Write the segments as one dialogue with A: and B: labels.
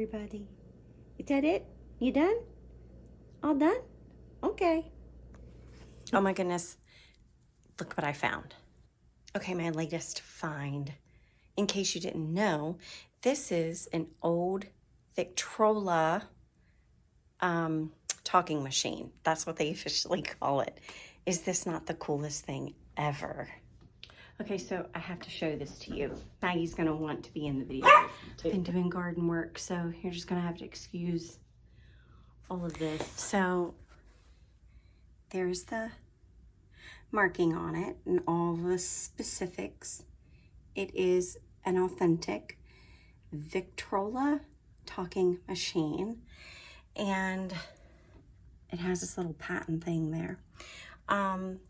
A: everybody. Is that it? You done? All done? Okay. Oh my goodness. Look what I found. Okay, my latest find. In case you didn't know, this is an old Victrola talking machine. That's what they officially call it. Is this not the coolest thing ever? Okay, so I have to show this to you. Maggie's gonna want to be in the video. I've been doing garden work, so you're just gonna have to excuse all of this. So there's the marking on it and all the specifics. It is an authentic Victrola talking machine, and it has this little patent thing there.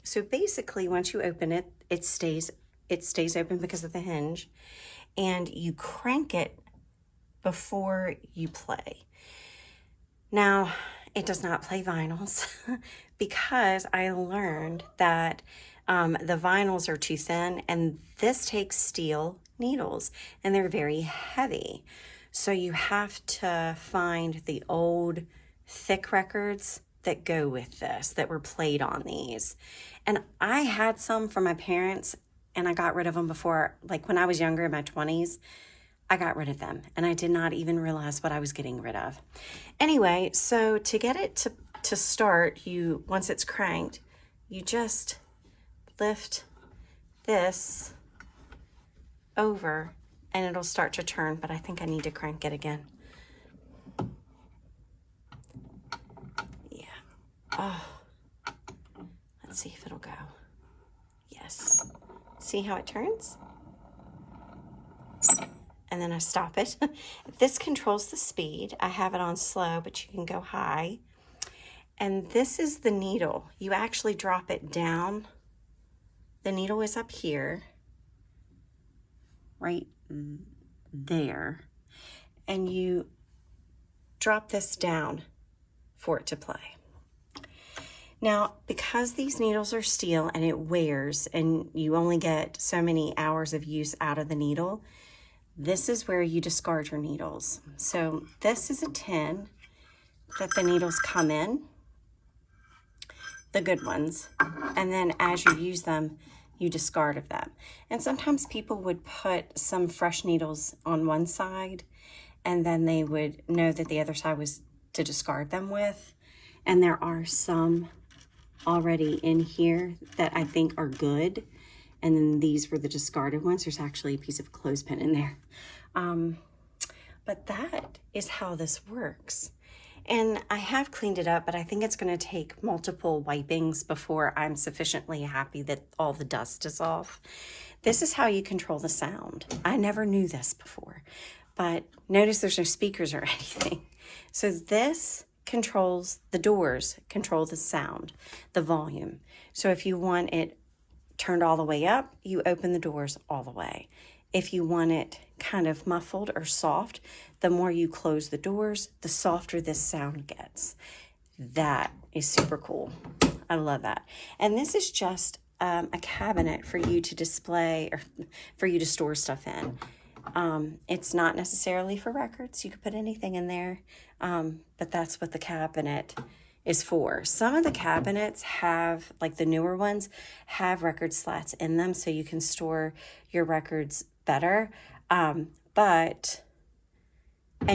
A: So basically, once you open it, it stays open because of the hinge, and you crank it before you play. Now, it does not play vinyls because I learned that the vinyls are too thin, and this takes steel needles, and they're very heavy. So you have to find the old thick records that go with this, that were played on these. And I had some from my parents, and I got rid of them before, like when I was younger in my 20s, I got rid of them, and I did not even realize what I was getting rid of. Anyway, so to get it to start, once it's cranked, you just lift this over and it'll start to turn, but I think I need to crank it again. Yeah. Oh, let's see if it'll go. Yes. See how it turns? And then I stop it. This controls the speed. I have it on slow, but you can go high. And this is the needle. You actually drop it down. The needle is up here, right there. And you drop this down for it to play. Now, because these needles are steel and it wears, and you only get so many hours of use out of the needle, this is where you discard your needles. So this is a tin that the needles come in, the good ones, and then as you use them, you discard of them. And sometimes people would put some fresh needles on one side, and then they would know that the other side was to discard them with. And there are some already in here that I think are good. And then these were the discarded ones. There's actually a piece of clothespin in there. But that is how this works. And I have cleaned it up, but I think it's going to take multiple wipings before I'm sufficiently happy that all the dust is off. This is how you control the sound. I never knew this before, but notice there's no speakers or anything. So this controls the doors, control the sound, the volume. So if you want it turned all the way up, you open the doors all the way. If you want it kind of muffled or soft, the more you close the doors, the softer this sound gets. That is super cool. I love that. And this is just a cabinet for you to display or for you to store stuff in. It's not necessarily for records. You could put anything in there, but that's what the cabinet is for. Some of the cabinets have, like the newer ones, have record slats in them so you can store your records better. And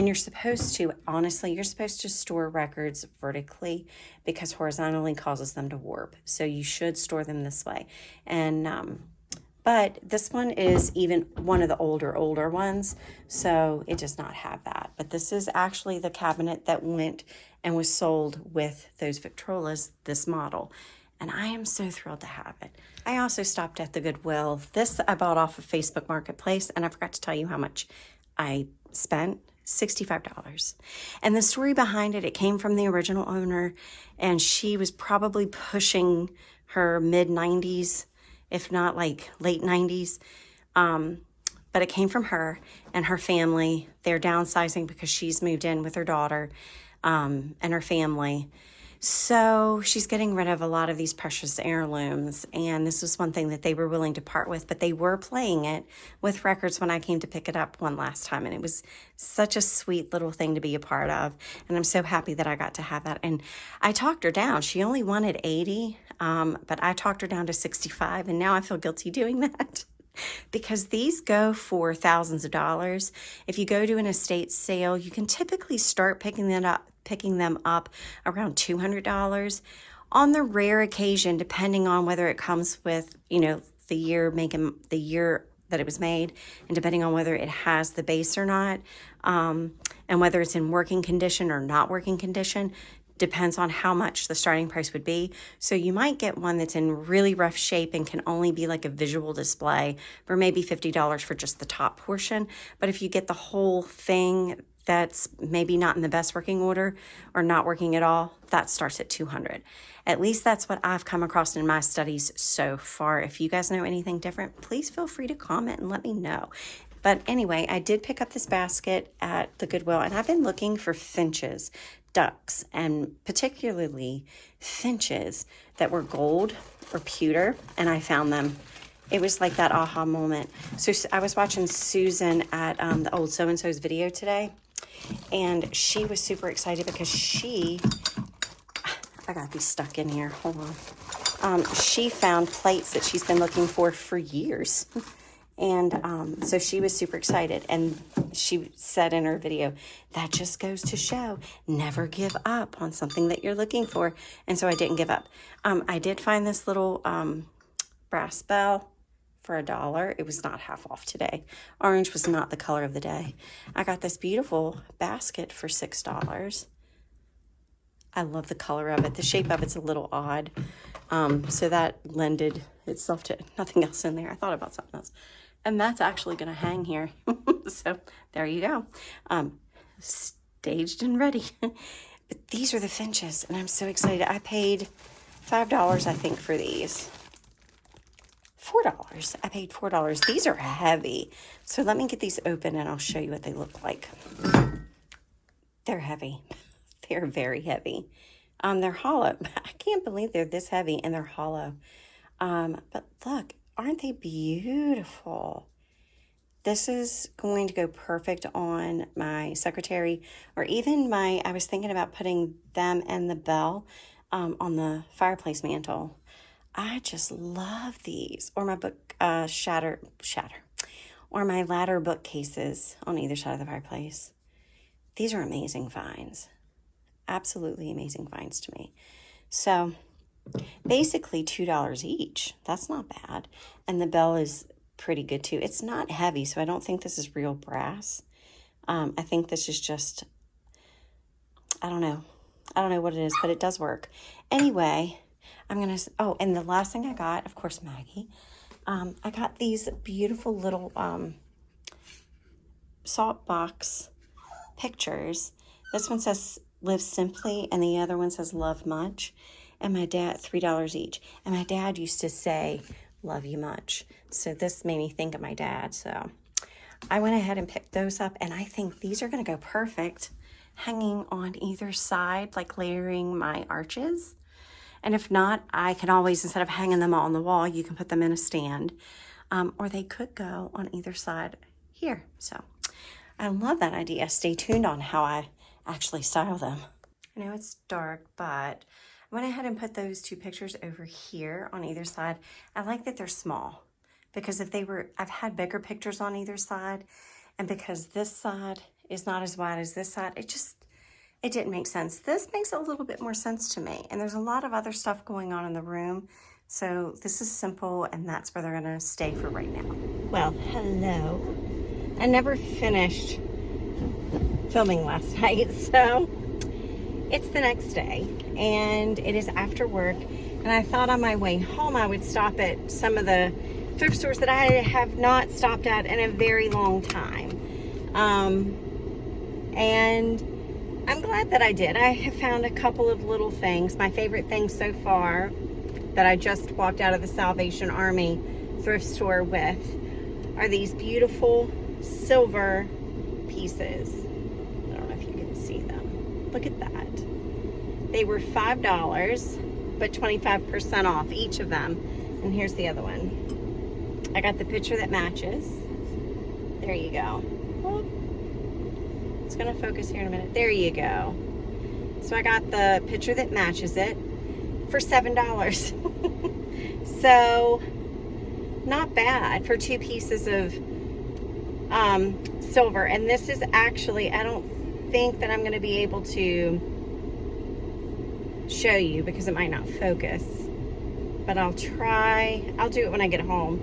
A: you're supposed to, honestly, you're supposed to store records vertically because horizontally causes them to warp. So you should store them this way. And, but this one is even one of the older ones, so it does not have that. But this is actually the cabinet that went and was sold with those Victrolas, this model. And I am so thrilled to have it. I also stopped at the Goodwill. This I bought off of Facebook Marketplace, and I forgot to tell you how much I spent. $65. And the story behind it, it came from the original owner, and she was probably pushing her mid-90s, if not like late 90s. But it came from her and her family. They're downsizing because she's moved in with her daughter and her family. So she's getting rid of a lot of these precious heirlooms, and this was one thing that they were willing to part with, but they were playing it with records when I came to pick it up one last time, and it was such a sweet little thing to be a part of, and I'm so happy that I got to have that. And I talked her down. She only wanted 80, but I talked her down to 65, and now I feel guilty doing that. Because these go for thousands of dollars. If you go to an estate sale, you can typically start picking them up around $200. On the rare occasion, depending on whether it comes with, the year that it was made, and depending on whether it has the base or not, and whether it's in working condition or not working condition, depends on how much the starting price would be. So you might get one that's in really rough shape and can only be like a visual display for maybe $50 for just the top portion. But if you get the whole thing that's maybe not in the best working order or not working at all, that starts at $200. At least that's what I've come across in my studies so far. If you guys know anything different, please feel free to comment and let me know. But anyway, I did pick up this basket at the Goodwill, and I've been looking for finches, ducks, and particularly finches that were gold or pewter, and I found them. It was like that aha moment. So I was watching Susan at the old so-and-so's video today, and she was super excited because I got these stuck in here, hold on. She found plates that she's been looking for years. And so she was super excited, and she said in her video, that just goes to show, never give up on something that you're looking for. And so I didn't give up. I did find this little brass bell for $1. It was not half off today. Orange was not the color of the day. I got this beautiful basket for $6. I love the color of it. The shape of it's a little odd. So that lended itself to nothing else in there. I thought about something else. And that's actually going to hang here. So there you go. Staged and ready. But these are the finches, and I'm so excited. I paid $5, I think, for these. $4. I paid $4. These are heavy. So let me get these open, and I'll show you what they look like. They're heavy. They're very heavy. They're hollow. I can't believe they're this heavy, and they're hollow. But look. Aren't they beautiful? This is going to go perfect on my secretary, or even I was thinking about putting them and the bell on the fireplace mantle. I just love these. Or my book shatter, or my ladder bookcases on either side of the fireplace. These are amazing finds. Absolutely amazing finds to me. So basically $2 each. That's not bad. And the bell is pretty good too. It's not heavy, so I don't think this is real brass. I think this is just, I don't know what it is, but it does work. Anyway, and the last thing I got, of course, Maggie, I got these beautiful little salt box pictures. This one says live simply, and the other one says love much. And my dad, $3 each. And my dad used to say, love you much. So this made me think of my dad. So I went ahead and picked those up. And I think these are going to go perfect hanging on either side, like layering my arches. And if not, I can always, instead of hanging them all on the wall, you can put them in a stand. Or they could go on either side here. So I love that idea. Stay tuned on how I actually style them. I know it's dark, but I went ahead and put those two pictures over here on either side. I like that they're small, because I've had bigger pictures on either side, and because this side is not as wide as this side, it didn't make sense. This makes a little bit more sense to me, and there's a lot of other stuff going on in the room, so this is simple, and that's where they're gonna stay for right now. Well, hello. I never finished filming last night, so it's the next day, and it is after work, and I thought on my way home I would stop at some of the thrift stores that I have not stopped at in a very long time. And I'm glad that I did. I have found a couple of little things. My favorite thing so far that I just walked out of the Salvation Army thrift store with are these beautiful silver pieces. I don't know if you can see them. Look at that. They were $5, but 25% off each of them. And here's the other one. I got the picture that matches. There you go. Oh, it's gonna focus here in a minute. There you go. So I got the picture that matches it for $7. So not bad for 2 pieces of silver. And this is actually, I don't think that I'm going to be able to show you because it might not focus, but I'll try. I'll do it when I get home.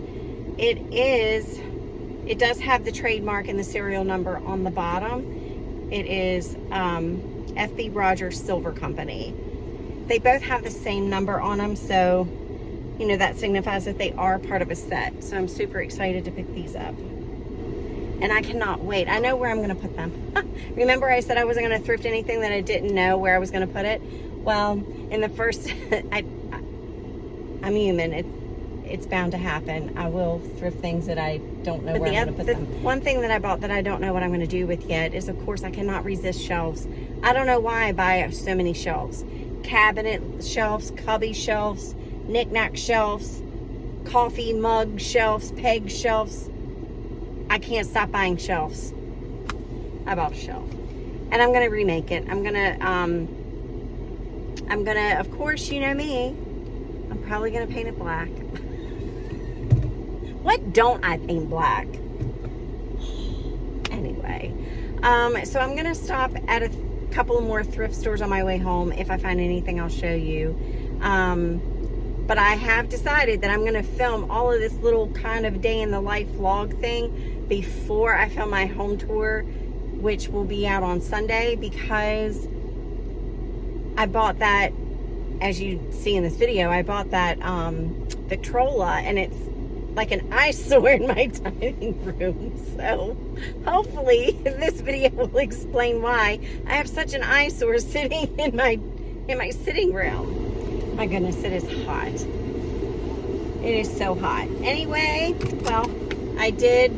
A: It does have the trademark and the serial number on the bottom. It is F.B. Rogers Silver Company. They both have the same number on them, so you know that signifies that they are part of a set. So I'm super excited to pick these up. And I cannot wait. I know where I'm going to put them. Remember I said I wasn't going to thrift anything that I didn't know where I was going to put it? Well, in the first, I'm human. It's bound to happen. I will thrift things that I don't know where I'm going to put them. One thing that I bought that I don't know what I'm going to do with yet is, of course, I cannot resist shelves. I don't know why I buy so many shelves. Cabinet shelves, cubby shelves, knick-knack shelves, coffee mug shelves, peg shelves. I can't stop buying shelves. I bought a shelf. And I'm going to remake it. I'm going to, of course, you know me, I'm probably going to paint it black. What don't I paint black? Anyway, so I'm going to stop at a couple more thrift stores on my way home. If I find anything, I'll show you. But I have decided that I'm going to film all of this little kind of day in the life vlog thing before I film my home tour, which will be out on Sunday, because I bought that, as you see in this video, I bought that Victrola, and it's like an eyesore in my dining room. So hopefully this video will explain why I have such an eyesore sitting in my sitting room. My goodness, it is hot. It is so hot. Anyway, well, I did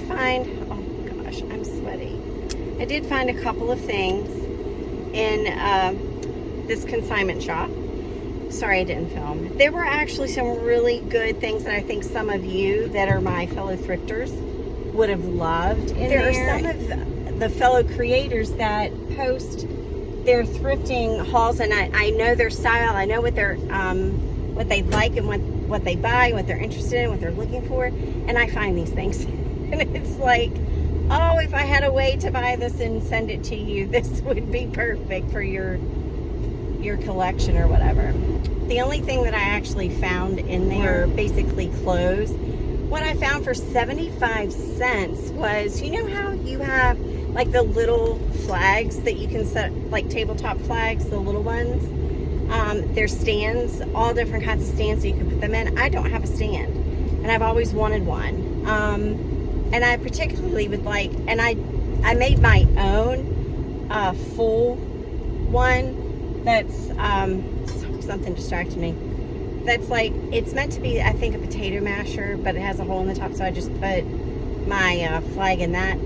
A: find, oh gosh, I'm sweaty. I did find a couple of things in this consignment shop. Sorry I didn't film. There were actually some really good things that I think some of you that are my fellow thrifters would have loved in there. There are some of the fellow creators that post their thrifting hauls, and I know their style. I know what they're what they like and what they buy, what they're interested in, what they're looking for, and I find these things. And it's like, oh, if I had a way to buy this and send it to you, this would be perfect for your collection or whatever. The only thing that I actually found in there, basically clothes. What I found for 75 cents was, you know how you have like the little flags that you can set, like tabletop flags, the little ones? There's stands, all different kinds of stands that you can put them in. I don't have a stand, and I've always wanted one. And I particularly would like, and I made my own full one that's, something distracted me. That's like, it's meant to be, I think, a potato masher, but it has a hole in the top, so I just put my flag in that.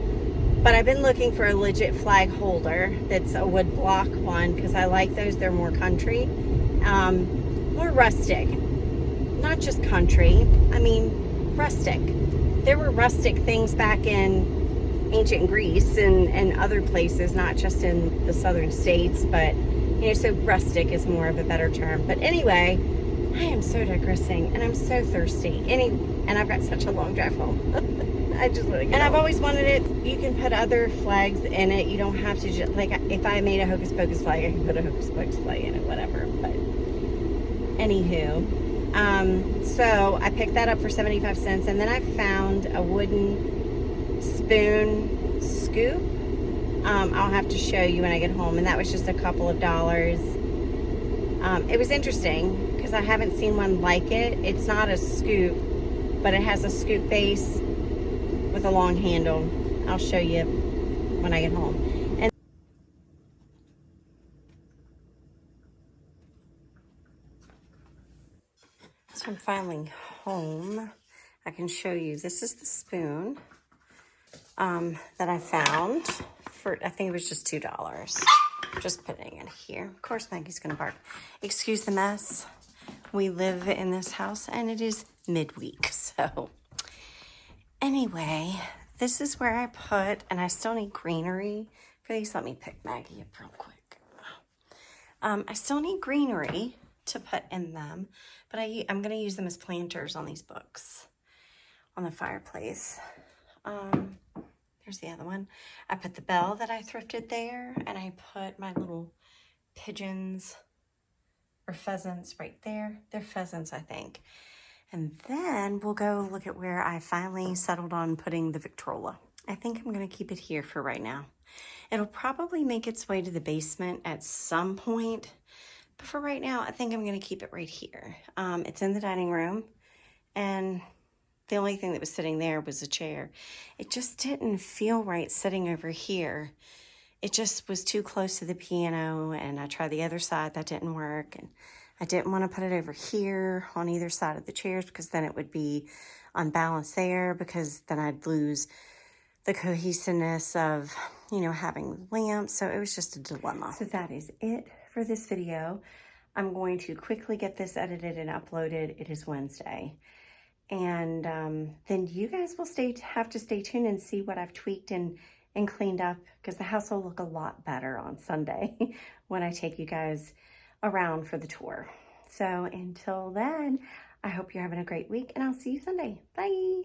A: But I've been looking for a legit flag holder that's a wood block one, because I like those. They're more country, more rustic, not just country. I mean, rustic. There were rustic things back in ancient Greece and other places, not just in the southern states, but you know, so rustic is more of a better term. But anyway, I am so digressing, and I'm so thirsty. And I've got such a long drive home. I just want to get home. I've always wanted it. You can put other flags in it. You don't have to just, like, if I made a Hocus Pocus flag, I can put a Hocus Pocus flag in it, whatever. But anywho, so I picked that up for 75 cents, and then I found a wooden spoon scoop. I'll have to show you when I get home, and that was just a couple of dollars. It was interesting because I haven't seen one like it. It's not a scoop, but it has a scoop base with a long handle. I'll show you when I get home. And so I'm finally home. I can show you. This is the spoon that I found for, I think it was just $2. just putting it here. Of course, Maggie's gonna bark. Excuse the mess. We live in this house and it is midweek, so. Anyway, this is where I put, and I still need greenery for these. Let me pick Maggie up real quick. I still need greenery to put in them, but I'm gonna use them as planters on these books, on the fireplace. There's the other one. I put the bell that I thrifted there, and I put my little pigeons or pheasants right there. They're pheasants, I think. And then we'll go look at where I finally settled on putting the Victrola. I think I'm gonna keep it here for right now. It'll probably make its way to the basement at some point, but for right now, I think I'm gonna keep it right here. It's in the dining room, and the only thing that was sitting there was a chair. It just didn't feel right sitting over here. It just was too close to the piano, and I tried the other side, that didn't work. And I didn't want to put it over here on either side of the chairs because then it would be unbalanced there, because then I'd lose the cohesiveness of, you know, having lamps. So it was just a dilemma. So that is it for this video. I'm going to quickly get this edited and uploaded. It is Wednesday. And then you guys will have to stay tuned and see what I've tweaked and cleaned up, because the house will look a lot better on Sunday when I take you guys around for the tour. So until then, I hope you're having a great week, and I'll see you Sunday. Bye.